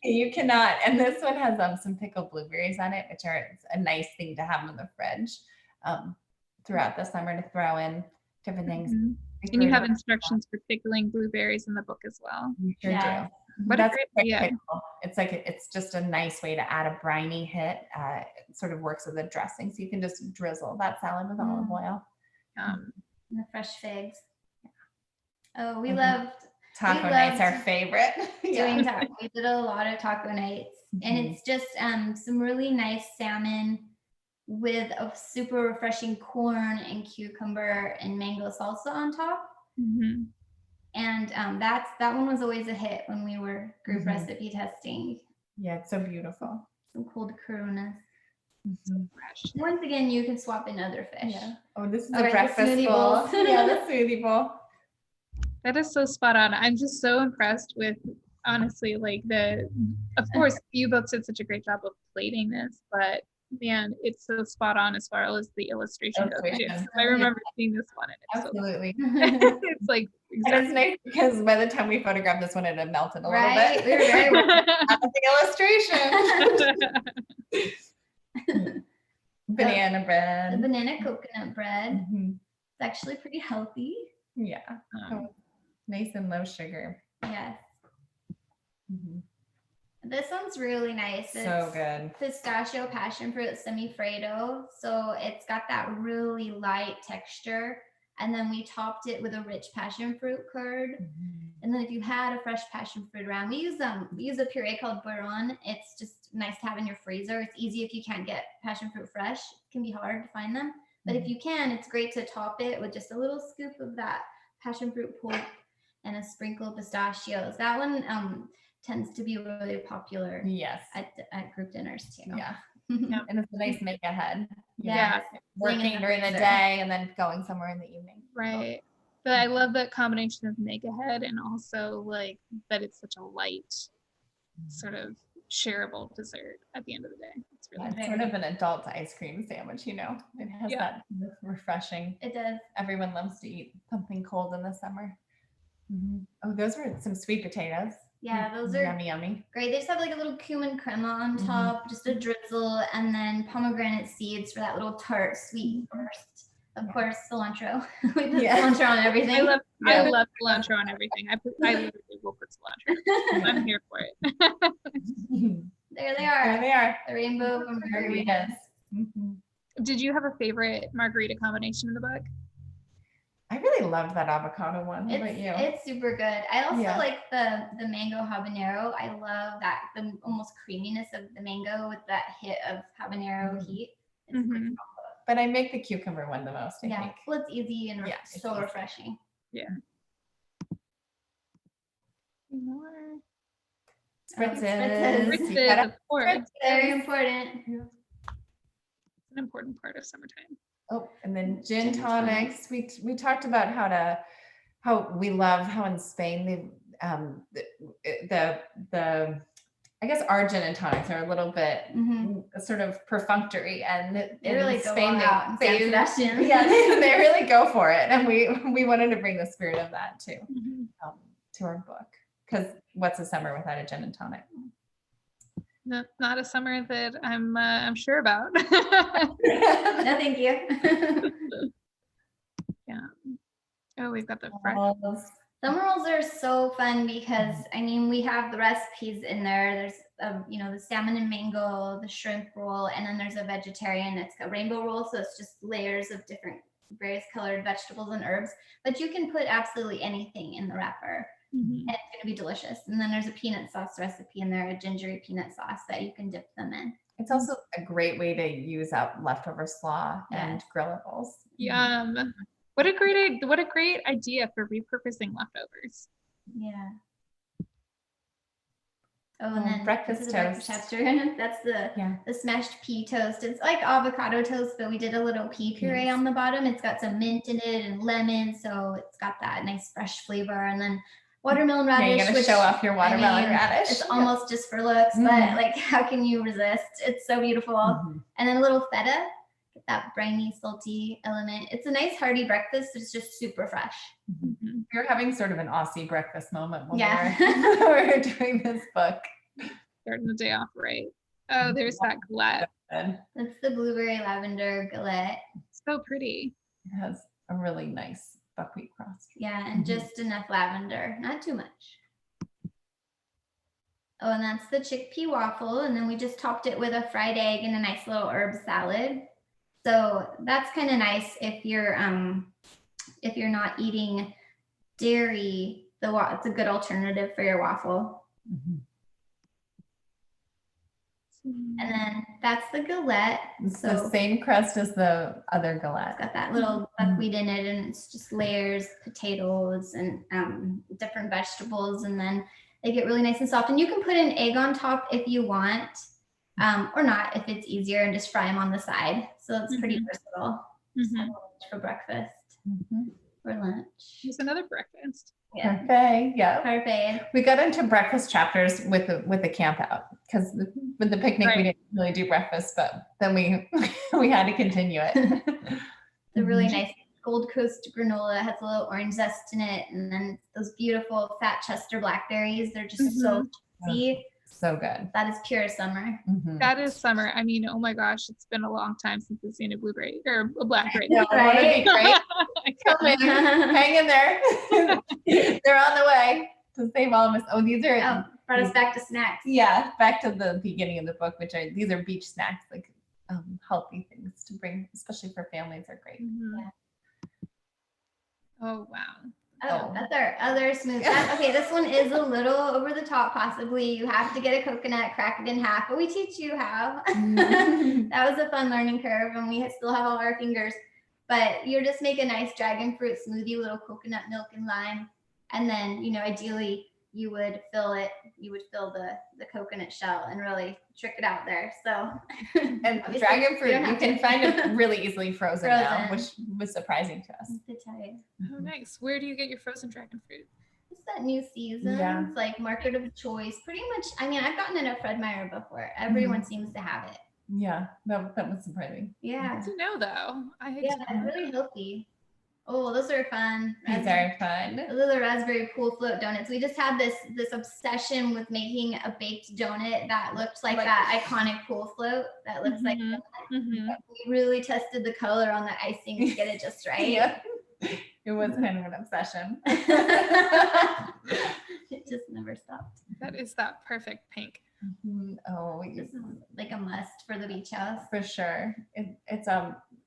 You cannot. And this one has some pickled blueberries on it, which are a nice thing to have in the fridge throughout the summer to throw in different things. Mhm. And you have instructions for pickling blueberries in the book as well. You sure Yes. do. What a That's great quick idea. pickle. It's like it's just a nice way to add a briny hit. It sort of works as a dressing, so you can just drizzle that salad with olive oil. And the fresh figs. Oh, we Mhm. loved Taco night's our favorite. doing taco. We did a lot of taco nights, and it's just some really nice salmon with a super refreshing corn and cucumber and mango salsa on top. Mhm. And that one was always a hit when we were group Mhm. recipe testing. Yeah, it's so beautiful. Some cold coronas. Fresh. Once again, you can swap in other fish. Yeah. Oh, this is All a right, the breakfast smoothie bowl. bowls. Yeah, the smoothie bowl. That is so spot on. I'm just so impressed with, honestly, like of course you both did such a great job of plating this, but man, it's so spot on as far as the illustration goes. Illustration. I remember seeing this one and it's Absolutely. it's like And it's nice because by the time we photographed this one, it had melted a little Right? bit. We were very The illustration. Banana bread. The banana coconut bread. Mhm. It's actually pretty healthy. Yeah. Nice and low sugar. Yes. Mhm. This one's really nice. So good. Pistachio passion fruit semi-Fredo. So it's got that really light texture. And then we topped it with a rich passion fruit curd. Mhm. And then if you had a fresh passion fruit around, we use a puree called Buron. It's just nice to have in your freezer. It's easy if you can't get passion fruit fresh. It can be hard to find them. But if you can, it's great to top it with just a little scoop of that passion fruit pulp and a sprinkle of pistachios. That one tends to be really popular Yes. at group dinners too. Yeah. And it's a nice make ahead. Yeah. Working during the day and then going somewhere in the evening. Right. But I love that combination of make ahead and also like that it's such a light sort of shareable dessert at the end of the day. It's really It's sort of an adult ice cream sandwich, you know. It has that refreshing. It does. Everyone loves to eat something cold in the summer. Oh, those were some sweet potatoes. Yeah, those are yummy. great. They just have like a little cumin crema on top, just a drizzle, and then pomegranate seeds for that little tart sweet burst. Of course, cilantro. We put cilantro on everything. I love cilantro on everything. I literally will put cilantro. I'm here for it. There they are. There they are. The rainbow from margaritas. Did you have a favorite margarita combination in the book? I really loved that avocado one. What about you? It's super good. I also like the mango habanero. I love that, the almost creaminess of the mango with that hit of habanero heat. It's a great combo. But I make the cucumber one the most, I think. Well, it's easy and so refreshing. Yeah. More. Spritzes. Spritzes, of course. Very important. It's an important part of summertime. Oh, and then gin tonics. We talked about how we love how in Spain the I guess our gin and tonics are a little bit sort of perfunctory, and they really Spain, go out they really go for it, and we wanted to bring the spirit of that too to our book, because what's a summer without a gin and tonic? No, not a summer that I'm sure about. No, thank you. Yeah. Oh, we've got the fresh. Summer rolls are so fun because I mean we have the recipes in there. There's the salmon and mango, the shrimp roll, and then there's a vegetarian. It's a rainbow roll, so it's just layers of different various colored vegetables and herbs. But you can put absolutely anything in the wrapper. And it's going to be delicious. And then there's a peanut sauce recipe in there, a gingery peanut sauce that you can dip them in. It's also a great way to use up leftover slaw and grillables. Yum. What a great idea for repurposing leftovers. Yeah. Oh, and then breakfast this is the breakfast toast. chapter. That's the smashed pea toast. It's like avocado toast, but we did a little pea puree on the bottom. It's got some mint in it and lemon, so it's got that nice fresh flavor. And then watermelon radish. Yeah, you're gonna show off your watermelon radish. It's almost just for looks, but like, how can you resist? It's so beautiful. And then a little feta. Get that briny, salty element. It's a nice hearty breakfast. It's just super fresh. You're having sort of an Aussie breakfast moment when Yeah. we're doing this book. Starting the day off right. Oh, there's that galette. That's the blueberry lavender galette. So pretty. It has a really nice buckwheat crust. Yeah, and just enough lavender, not too much. Oh, and that's the chickpea waffle, and then we just topped it with a fried egg and a nice little herb salad. So that's kind of nice if you're not eating dairy. It's a good alternative for your waffle. And then that's the galette. It's the same crust as the other galette. It's got that little buckwheat in it, and it's just layers, potatoes, and different vegetables, and then they get really nice and soft. And you can put an egg on top if you want, or not if it's easier, and just fry them on the side. So it's pretty versatile for breakfast, for lunch. Here's another breakfast. Yeah. Parfait. Yeah. Parfait. We got into breakfast chapters with the camp out because with the picnic we didn't really do breakfast, but then we had to continue it. The really nice Gold Coast granola has a little orange zest in it, and then those beautiful fat Chester blackberries. They're just so juicy. So good. That is pure summer. That is summer. I mean, oh my gosh, it's been a long time since I've seen a blueberry or a blackberry. Yeah, right? Hang in there. They're on the way to save all of us. Oh, these are brought us back to snacks. Yeah, back to the beginning of the book, these are beach snacks, like healthy things to bring, especially for families, are great. Yeah. Oh wow. Oh, that's our other smoothie. Okay, this one is a little over the top, possibly. You have to get a coconut, crack it in half, but we teach you how. That was a fun learning curve, and we still have all our fingers. But you just make a nice dragon fruit smoothie, little coconut milk and lime, and then, ideally, you would fill the coconut shell and really trick it out there. So, and dragon fruit you can find it really easily frozen now, which was surprising to us. Oh, nice. Where do you get your frozen dragon fruit? It's that new season. Yeah. It's like market of choice. Pretty much. I mean, I've gotten it at Fred Meyer before. Everyone seems to have it. Yeah, that was surprising. Yeah. Good to know, though. It's really healthy. Oh, those are fun. These are fun. Those are the raspberry pool float donuts. We just had this obsession with making a baked donut that looked like that iconic pool float that looks like a donut. We really tested the color on the icing to get it just right. Yeah. It was kind of an obsession. It just never stopped. That is that perfect pink. Oh, this is like a must for the beach house. For sure. It's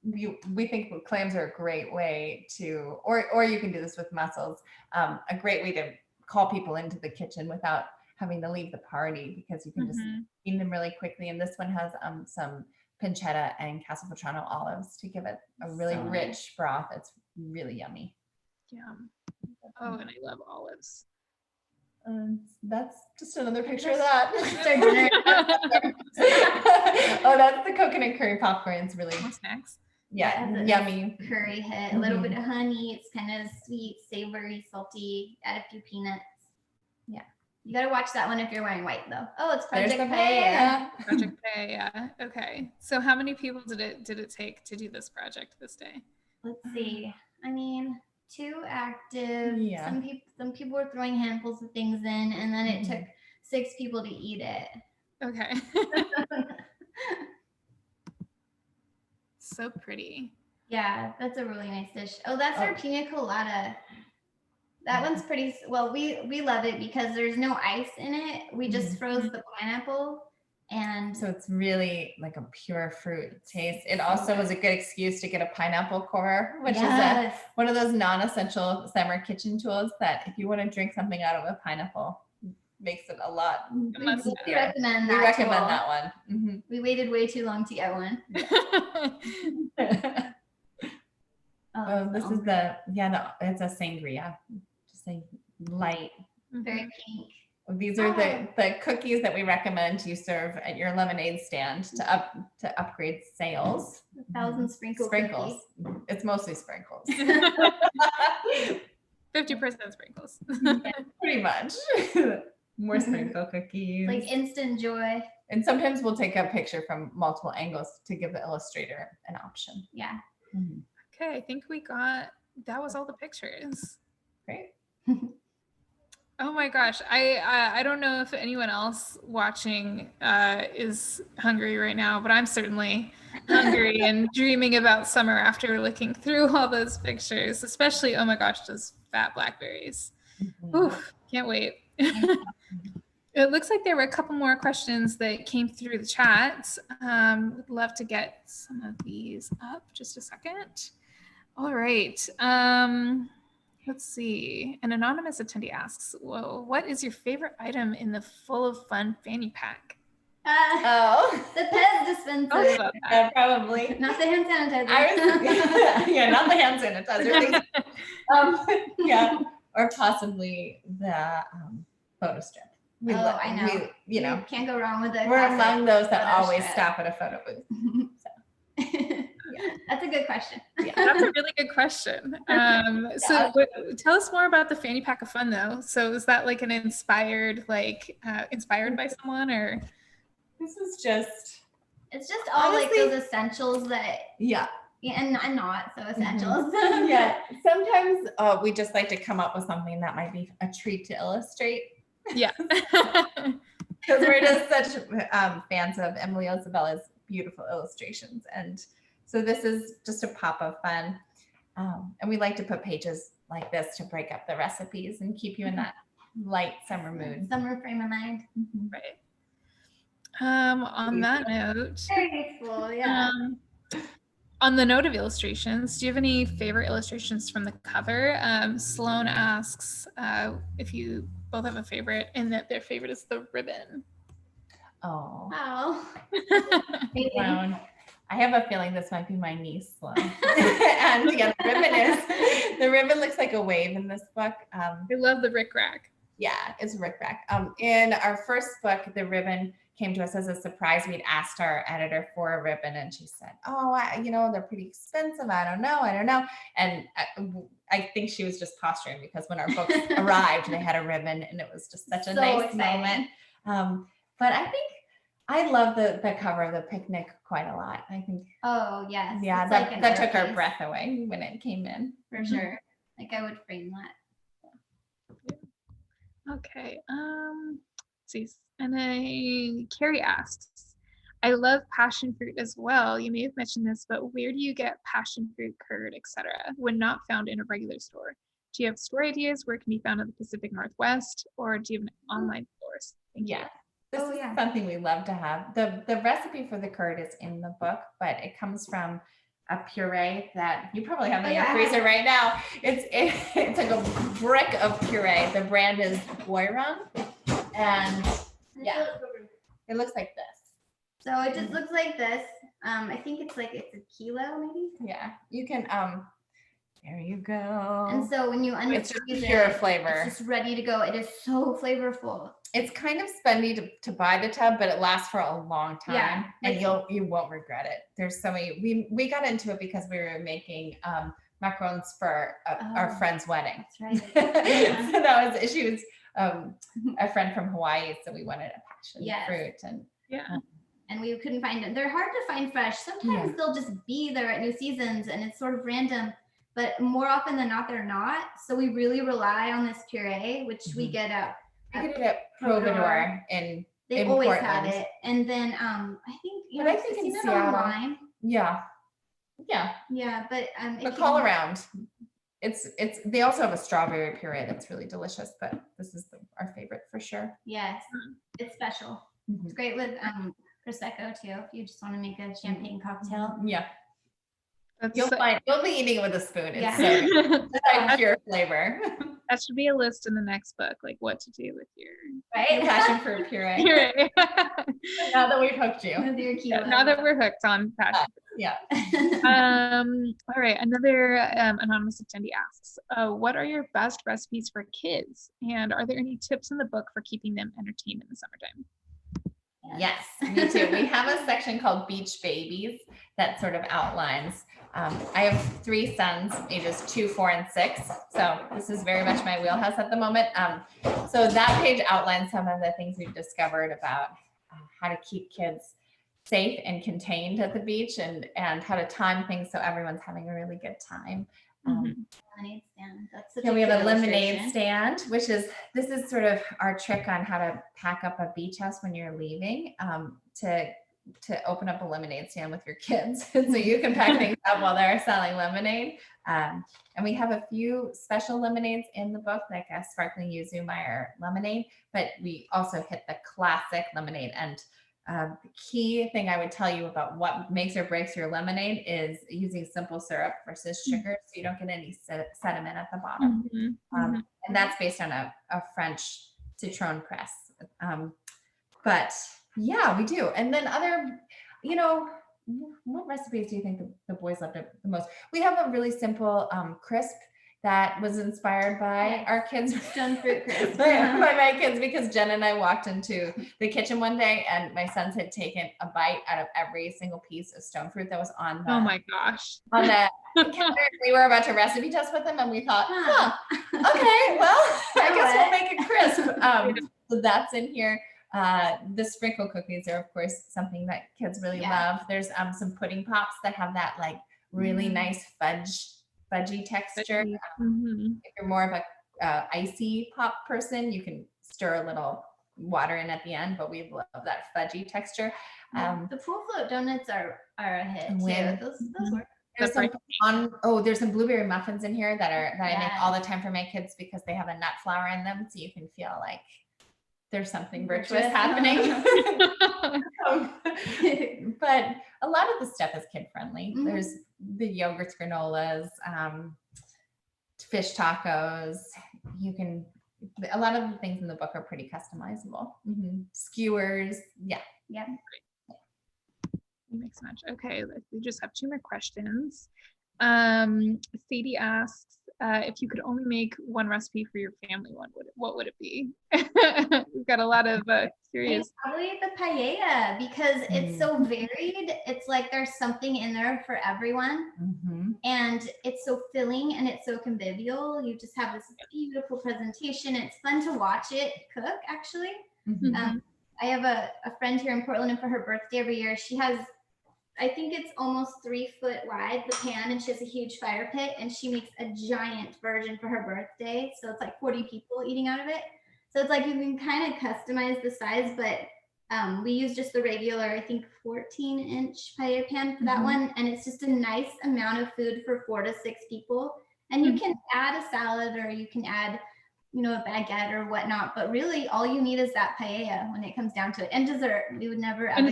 we think clams are a great way to, or you can do this with mussels, a great way to call people into the kitchen without having to leave the party, because you can just eat them really quickly. And this one has some pancetta and Castelvetrano olives to give it a really rich broth. It's really yummy. Yum. Oh, and I love olives. That's just another picture of that. Dinner. Oh, that's the coconut curry popcorn. It's really More snacks. Yeah, yummy. Curry hit, a little bit of honey. It's kind of sweet, savory, salty. Add a few peanuts. Yeah, you got to watch that one if you're wearing white though. Oh, it's Project Paella. Project Paella. Okay, so how many people did it take to do this project this day? Let's see. I mean, 2 active. Yeah. Some people were throwing handfuls of things in, and then it took 6 people to eat it. Okay. So pretty. Yeah, that's a really nice dish. Oh, that's our pina colada. That one's pretty well. We love it because there's no ice in it. We just froze the pineapple, and so it's really like a pure fruit taste. It also was a good excuse to get a pineapple core, which is one of those non-essential summer kitchen tools that if you want to drink something out of a pineapple, makes it a lot. We recommend that. We recommend that one. We waited way too long to get one. This is it's a sangria, just a light, very pink. These are the cookies that we recommend you serve at your lemonade stand to upgrade sales. 1,000 sprinkles. It's mostly sprinkles. 50% sprinkles. Pretty much. More sprinkle cookies. Like instant joy. And sometimes we'll take a picture from multiple angles to give the illustrator an option. Yeah. Okay, I think that was all the pictures. Great. Oh my gosh. I don't know if anyone else watching is hungry right now, but I'm certainly hungry and dreaming about summer after looking through all those pictures, especially, oh my gosh, those fat blackberries. Oof, can't wait. It looks like there were a couple more questions that came through the chat. Would love to get some of these up. Just a second. All right. Let's see. An anonymous attendee asks, "Whoa, what is your favorite item in the Full of Fun fanny pack?" The Pea dispenser. Yeah, probably. Not the hand sanitizer. Yeah, not the hand sanitizer. Yeah, or possibly the photo strip. I know. You know, can't go wrong with it. We're among those that always stop at a photo booth. Yeah, that's a good question. Yeah, that's a really good question. Tell us more about the fanny pack of fun, though. So is that like inspired by someone, or? This is just. It's just all honestly, like those essentials that. Yeah. And not so essentials. Yeah. Sometimes we just like to come up with something that might be a treat to illustrate. Yeah. Because we're just such fans of Emily Isabella's beautiful illustrations. And so this is just a pop of fun. And we like to put pages like this to break up the recipes and keep you in that light summer mood. Summer frame of mind. Right. On that note. Very useful, yeah. On the note of illustrations, do you have any favorite illustrations from the cover? Sloan asks if you both have a favorite, and that their favorite is the ribbon. Oh. Sloan. I have a feeling this might be my niece, Sloan. And yeah, the ribbon looks like a wave in this book. I love the rickrack. Yeah, it's rickrack. In our first book, the ribbon came to us as a surprise. We'd asked our editor for a ribbon, and she said, they're pretty expensive. I don't know. And I think she was just posturing because when our books arrived, they had a ribbon, and it was just such a nice moment. But I think I love the cover of the picnic quite a lot. I think. Oh, yes. Yeah, that took our breath away when it came in. For sure. Like I would frame that. Okay. See. And Carrie asks, I love passion fruit as well. You may have mentioned this, but where do you get passion fruit, curd, etc. when not found in a regular store? Do you have store ideas where it can be found in the Pacific Northwest, or do you have an online source? Yeah. This is something we love to have. The recipe for the curd is in the book, but it comes from a puree that you probably have in your freezer right now. It's like a brick of puree. The brand is Boiron, and yeah, it looks like this. So it just looks like this. I think it's a kilo, maybe. Yeah, you can. There you go. And so when you it's just pure flavor. It's just ready to go. It is so flavorful. It's kind of spendy to buy the tub, but it lasts for a long time. Yeah, and you won't regret it. There's so many. We got into it because we were making macarons for our friend's wedding. That's right. So that was she was a friend from Hawaii, so we wanted a passion fruit and and we couldn't find it. They're hard to find fresh. Sometimes they'll just be there at new seasons, and it's sort of random. But more often than not, they're not. So we really rely on this puree, which we get at Providore in always Portland. have it. And then I think I think in Seattle. Online. Yeah. But call around. They also have a strawberry puree that's really delicious, but this is our favorite for sure. Yes, it's special. It's great with Prosecco too. If you just want to make a champagne cocktail. Yeah. You'll be eating it with a spoon. It's so like pure flavor. That should be a list in the next book, like what to do with your passion fruit puree. Now that we've hooked you. With your now that we're hooked on passion fruit. Yeah. All right. Another anonymous attendee asks, what are your best recipes for kids? And are there any tips in the book for keeping them entertained in the summertime? Yes, me too. We have a section called Beach Babies that sort of outlines. I have 3 sons, ages 2, 4, and 6. So this is very much my wheelhouse at the moment. So that page outlines some of the things we've discovered about how to keep kids safe and contained at the beach, and how to time things so everyone's having a really good time. Lemonade stand. That's such we a have a good lemonade illustration. stand, this is sort of our trick on how to pack up a beach house when you're leaving, to open up a lemonade stand with your kids so you can pack things up while they're selling lemonade. And we have a few special lemonades in the book, like a sparkling yuzu Meyer lemonade, but we also hit the classic lemonade. And the key thing I would tell you about what makes or breaks your lemonade is using simple syrup versus sugar, so you don't get any sediment at the bottom. And that's based on a French citron press. But yeah, we do. And then other, what recipes do you think the boys loved the most? We have a really simple crisp that was inspired by our kids. Stone fruit crisp. by my kids, because Jen and I walked into the kitchen one day and my sons had taken a bite out of every single piece of stone fruit that was on the, oh my gosh, on the counter. We were about to recipe test with them and we thought, okay, well, I guess we'll make it crisp. So that's in here. The sprinkle cookies are, of course, something that kids really love. There's some pudding pops that have that like really nice fudgy texture. If you're more of a icy pop person, you can stir a little water in at the end, but we love that fudgy texture. The pool float donuts are a hit too. Those work. There's some blueberry muffins in here that I make all the time for my kids because they have a nut flour in them, so you can feel like there's something virtuous happening. But a lot of the stuff is kid friendly. There's the yogurt granolas, fish tacos. A lot of the things in the book are pretty customizable. Skewers. Yeah. Mix match. Okay, we just have 2 more questions. Sadie asks, if you could only make one recipe for your family, what would it be? We've got a lot of curious. Probably the paella, because it's so varied. It's like there's something in there for everyone, and it's so filling and it's so convivial. You just have this beautiful presentation. It's fun to watch it cook, actually. I have a friend here in Portland, and for her birthday every year, she has, I think it's almost 3 foot wide, the pan, and she has a huge fire pit, and she makes a giant version for her birthday. So it's like 40 people eating out of it. So it's like you can kind of customize the size, but we use just the regular, I think 14-inch paella pan for that one. And it's just a nice amount of food for 4 to 6 people. And you can add a salad, or you can add, a baguette or whatnot, but really all you need is that paella when it comes down to it. And dessert. We would never ever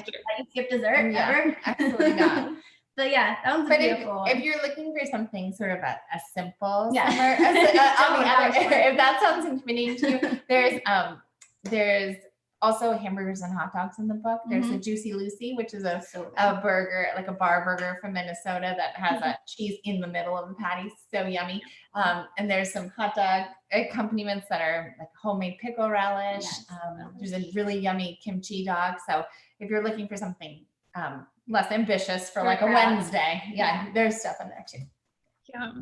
skip dessert, ever. Absolutely not. But yeah, that one's beautiful. If you're looking for something sort of a simple summer, if that sounds intimidating to you, there's also Hamburgers and Hot Dogs in the book. There's a Juicy Lucy, which is a burger, like a bar burger from Minnesota that has a cheese in the middle of the patty. So yummy. And there's some hot dog accompaniments that are like homemade pickle relish. There's a really yummy kimchi dog. So if you're looking for something less ambitious for like a Wednesday, there's stuff in there too. Yeah,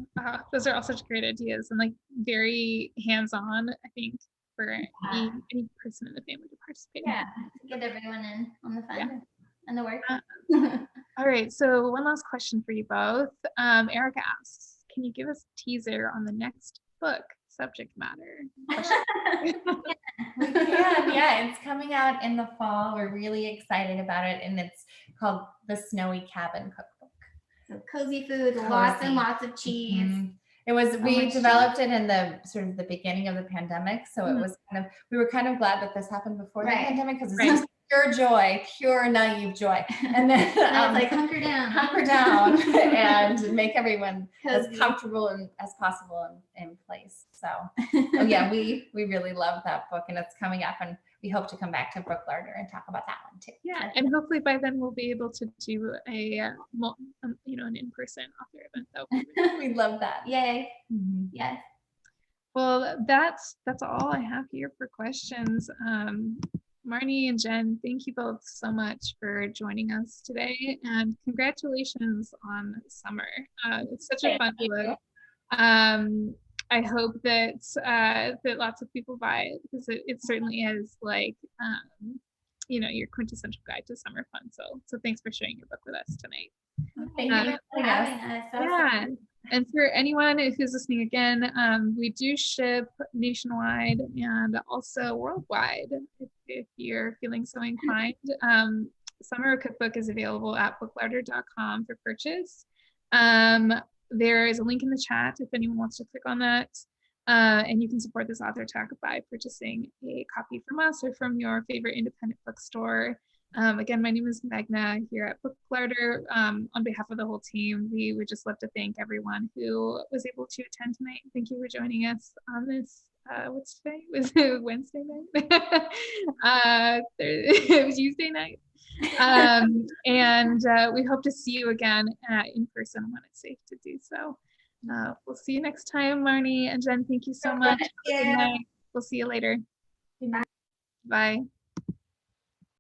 those are all such great ideas, and like very hands-on, I think, for any person in the family to participate. To get everyone in on the fun and the work. All right, so one last question for you both. Erica asks, can you give us a teaser on the next book subject matter? We can. It's coming out in the fall. We're really excited about it, and it's called The Snowy Cabin Cookbook. So cozy food, lots and lots of cheese. We developed it in the sort of the beginning of the pandemic. So it was we were kind of glad that this happened before the pandemic, because it's just pure joy, pure naive joy. And then it's like hunker down and make everyone as comfortable and as possible in place. So we really love that book, and it's coming up, and we hope to come back to Brook Larder and talk about that one too. Yeah, and hopefully by then we'll be able to do an in-person author event. Though. We love that. Yay. Mm-hmm. Yes. Well, that's all I have here for questions. Marnie and Jen, thank you both so much for joining us today, and congratulations on summer. It's such a fun book. I hope that that lots of people buy it, because it certainly is like your quintessential guide to summer fun. So thanks for sharing your book with us tonight. Thank you for having us. Yeah. And for anyone who's listening again, we do ship nationwide and also worldwide if you're feeling so inclined. Summer Cookbook is available at booklarder.com for purchase. There is a link in the chat if anyone wants to click on that. And you can support this author talk by purchasing a copy from us or from your favorite independent bookstore. Again, my name is Magna here at Book Larder. On behalf of the whole team, we would just love to thank everyone who was able to attend tonight. Thank you for joining us on this, what's today? Was it Wednesday night? It was Tuesday night. And we hope to see you again in person when it's safe to do so. We'll see you next time, Marnie and Jen. Thank you so much. Good night. We'll see you later. Bye. Bye.